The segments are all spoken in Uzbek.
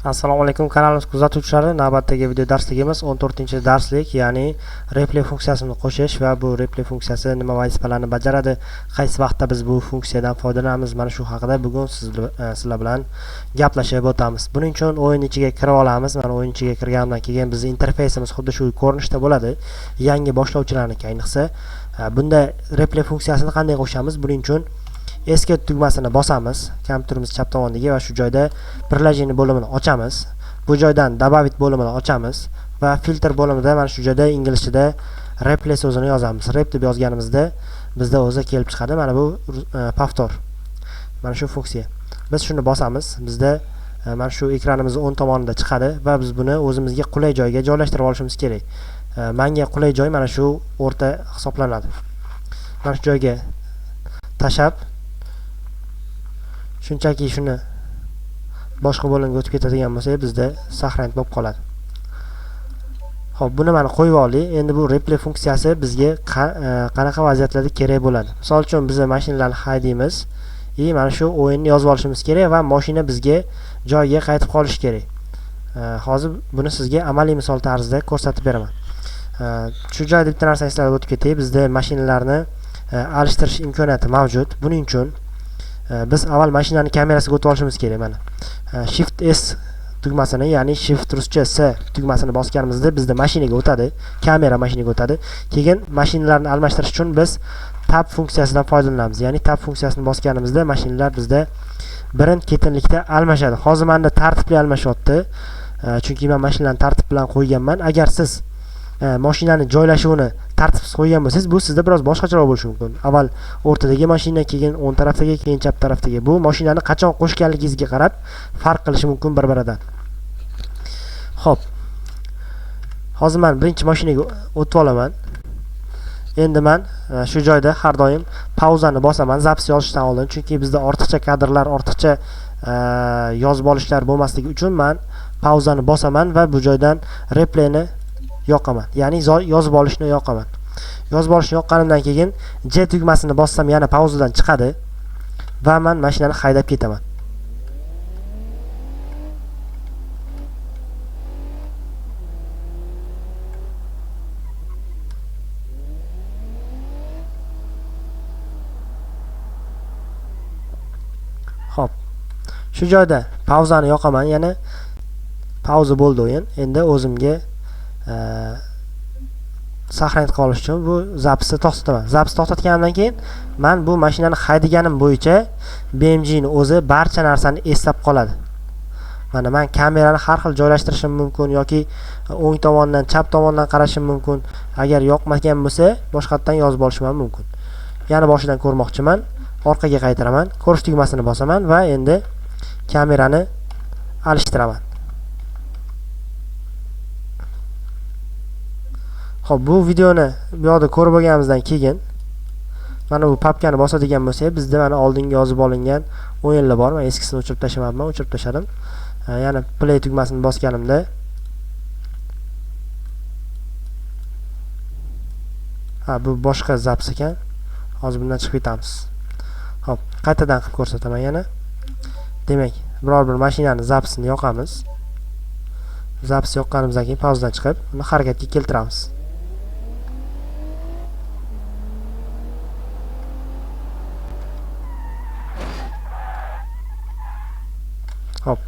Assalomu alaykum kanalimiz kuzatuvchilari. Navbatdagi video darsligimiz 14-darslik, ya'ni replay funksiyasini qo'shish va bu replay funksiyasi nima vazifalarni bajaradi, qaysi vaqtda biz bu funksiyadan foydalanamiz, mana shu haqida bugun sizlar bilan gaplashib o'tamiz. Buning uchun o'yin ichiga kirib olamiz. Mana o'yin ichiga kirgandan keyin bizning interfeysimiz xuddi shu ko'rinishda bo'ladi. Yangi boshlovchilarniki ayniqsa bunda replay funksiyasini qanday qo'shamiz? Buning uchun eski tugmasini bosamiz kompyuterimiz chap tomondagi va shu joyda приложение bo'limini ochamiz. Bu joydan добавить bo'limini ochamiz va filtr bo'limida mana shu joyda inglizchada replay so'zini yozamiz. Rep deb yozganimizda bizda o'zi kelib chiqadi. Mana bu повтор. Mana shu funksiya. Biz shuni bosamiz. Bizda mana shu ekranimizning o'ng tomonida chiqadi va biz buni o'zimizga qulay joyga joylashtirib olishimiz kerak. Menga qulay joy mana shu o'rta hisoblanadi. Mana shu joyga tashab shunchaki shuni boshqa bo'limga o'tib ketadigan bo'lsa, bizda saqlanib bo'lib qoladi. Xo'p, buni mana qo'yib olaylik. Endi bu replay funksiyasi bizga qanaqa vaziyatlarda kerak bo'ladi? Misol uchun biz mashinalarni haydaymiz, mana shu o'yinni yozib olishimiz kerak va mashina bizga joyiga qaytib qolishi kerak. Hozir buni sizga amaliy misol tarzida ko'rsatib beraman. Shu joyda bitta narsa eslatib o'tib ketay. Bizda mashinalarni alishtirish imkoniyati mavjud. Buning uchun biz avval mashinani kamerasiga o'tib olishimiz kerak. Mana Shift S tugmasini, ya'ni Shift ruscha S tugmasini bosganimizda bizda mashinaga o'tadi, kamera mashinaga o'tadi. Keyin mashinalarni almashtirish uchun biz tab funksiyasidan foydalanamiz. Ya'ni tab funksiyasini bosganimizda mashinalar bizda birin-ketinlikda almashadi. Hozir menda tartibli almashyapti. Chunki men mashinani tartib bilan qo'yganman. Agar siz mashinani joylashuvini tartibsiz qo'ygan bo'lsangiz, bu sizda biroz boshqacharoq bo'lishi mumkin. Avval o'rtadagi mashina, keyin o'ng tarafdagi, keyin chap tarafdagi. Bu mashinani qachon qo'shganligingizga qarab farq qilishi mumkin bir-biridan. Xo'p. Hozir men birinchi mashinaga o'tib olaman. Endi men shu joyda har doim pauzani bosaman, zapis yozishdan oldin, chunki bizda ortiqcha kadrlar, ortiqcha yozib olishlar bo'lmasligi uchun men pauzani bosaman va bu joydan replayni yoqaman. Ya'ni yozib olishni yoqaman. Yozib olishni yoqqanimdan keyin J tugmasini bossam yana pauzadan chiqadi va men mashinani haydab ketaman. Xo'p. Shu joyda pauzani yoqaman, yana pauza bo'ldi o'yin. Endi o'zimga saqlanib qolish uchun bu zapisni to'xtataman. Zapis to'xtatganimdan keyin men bu mashinani haydaganim bo'yicha BMG ni o'zi barcha narsani eslab qoladi. Mana men kamerani har xil joylashtirishim mumkin yoki o'ng tomondan, chap tomondan qarashim mumkin. Agar yoqmagan bo'lsa, boshqatdan yozib olishim ham mumkin. Yana boshidan ko'rmoqchiman. Orqaga qaytaraman, ko'rish tugmasini bosaman va endi kamerani alishtiraman. Xo'p, bu videoni bu yoqda ko'rib bo'lganimizdan keyin mana bu papkani bosadigan bo'lsak, bizda mana oldinga yozib olingan o'yinlar bor. Men eskisini o'chirib tashlamayapman, o'chirib tashladim. Yana play tugmasini bosganimda bu boshqa zapis ekan. Hozir bundan chiqib ketamiz. Xo'p, qaytadan qilib ko'rsataman yana. Demak, biror bir mashinani zapisini yoqamiz. Zapis yoqqanimizdan keyin pauzadan chiqib, uni harakatga keltiramiz. Hop,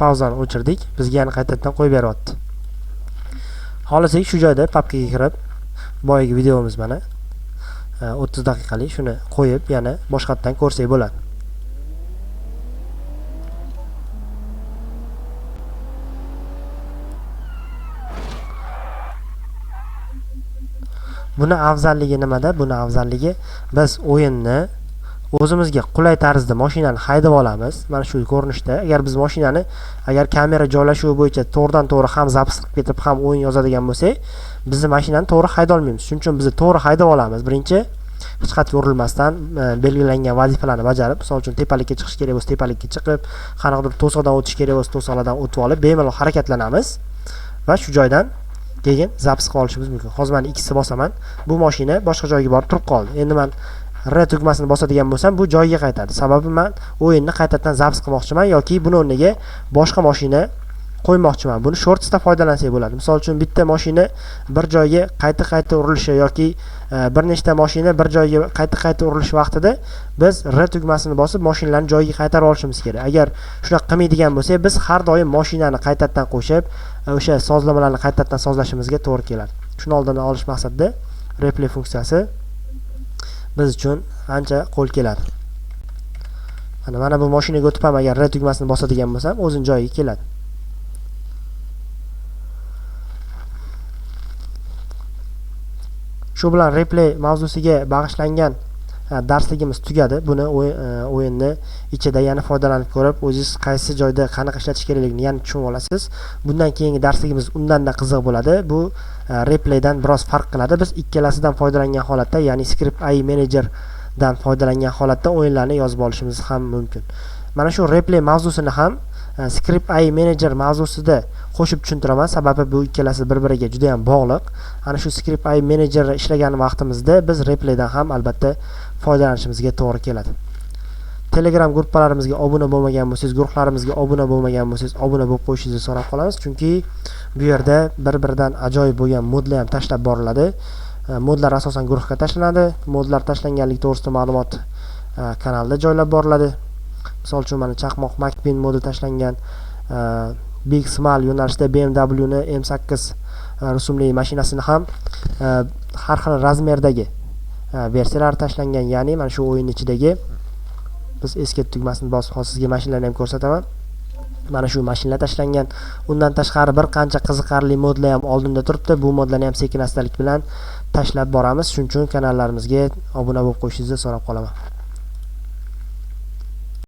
pauzani o'chirdik. Bizga yana qaytadan qo'yib beryapti. Xohlasak shu joyda papkaga kirib, boyagi videomiz mana 30 daqiqalik shuni qo'yib, yana boshqatdan ko'rsak bo'ladi. Buni afzalligi nimada? Buni afzalligi biz o'yinni o'zimizga qulay tarzda mashinani haydab olamiz. Mana shu ko'rinishda. Agar biz mashinani kamera joylashuvi bo'yicha to'g'ridan-to'g'ri ham zapis qilib ketib, ham o'yin yozadigan bo'lsak, bizni mashinani to'g'ri hayda olmaymiz. Shuning uchun biz to'g'ri haydab olamiz. Birinchi hech qatga urilmasdan belgilangan vazifalarni bajarib, misol uchun tepalikka chiqish kerak bo'lsa, tepalikka chiqib, qanaqadir to'siqdan o'tish kerak bo'lsa, to'siqlardan o'tib olib, bemalol harakatlanamiz va shu joydan keyin zapis qilib olishimiz mumkin. Hozir men ikkisi bosaman. Bu mashina boshqa joyga borib turib qoldi. Endi men R tugmasini bosadigan bo'lsam, bu joyiga qaytadi. Sababi men o'yinni qaytadan zaps qilmoqchiman yoki buni o'rniga boshqa mashina qo'ymoqchiman. Buni shortsda foydalansak bo'ladi. Misol uchun bitta mashina bir joyga qayta urilishi yoki bir nechta mashina bir joyga qayta urilish vaqtida biz R tugmasini bosib mashinalarni joyiga qaytarib olishimiz kerak. Agar shunaqa qilmaydigan bo'lsak, biz har doim mashinani qaytadan qo'shib, o'sha sozlamalarni qaytadan sozlashimizga to'g'ri keladi. Shuni oldini olish maqsadida replay funksiyasi biz uchun ancha qo'l keladi. Mana bu mashinaga o'tib ham agar R tugmasini bosadigan bo'lsam, o'zining joyiga keladi. Shu bilan replay mavzusiga bag'ishlangan darsligimiz tugadi. Buni o'yinni ichida yana foydalanib ko'rib, o'zingiz qaysi joyda qanaqa ishlatish kerakligini yana tushunib olasiz. Bundan keyingi darsligimiz undan-da qiziq bo'ladi. Bu replaydan biroz farq qiladi. Biz ikkalasidan foydalangan holatda, ya'ni Script AI Manager dan foydalangan holatda o'yinlarni yozib olishimiz ham mumkin. Mana shu replay mavzusini ham Script AI Manager mavzusida qo'shib tushuntiraman, sababi bu ikkalasi bir-biriga juda ham bog'liq. Ana shu Script AI Manager ishlagan vaqtimizda biz replaydan ham albatta foydalanishimizga to'g'ri keladi. Telegram gruppalarimizga obuna bo'lmagan bo'lsangiz, guruhlarimizga obuna bo'lmagan bo'lsangiz, obuna bo'lib qo'yishingizni so'rab qolamiz, chunki bu yerda bir-biridan ajoyib bo'lgan modlar ham tashlab boriladi. Modlar asosan guruhga tashlanadi. Modlar tashlanganligi to'g'risida ma'lumot kanalda joylab boriladi. Misol uchun mana chaqmoq MacPin modi tashlangan, Big Small yo'nalishida BMW ni M8 rusumli mashinasini ham har xil razmerdagi versiyalar tashlangan, ya'ni mana shu o'yin ichidagi biz escape tugmasini bosib sizga mashinalarni ham ko'rsataman. Mana shu mashinalar tashlangan. Undan tashqari bir qancha qiziqarli modlar ham oldinda turibdi. Bu modlarni ham sekin-astalik bilan tashlab boramiz. Shuning uchun kanallarimizga obuna bo'lib qo'yishingizni so'rab qolaman.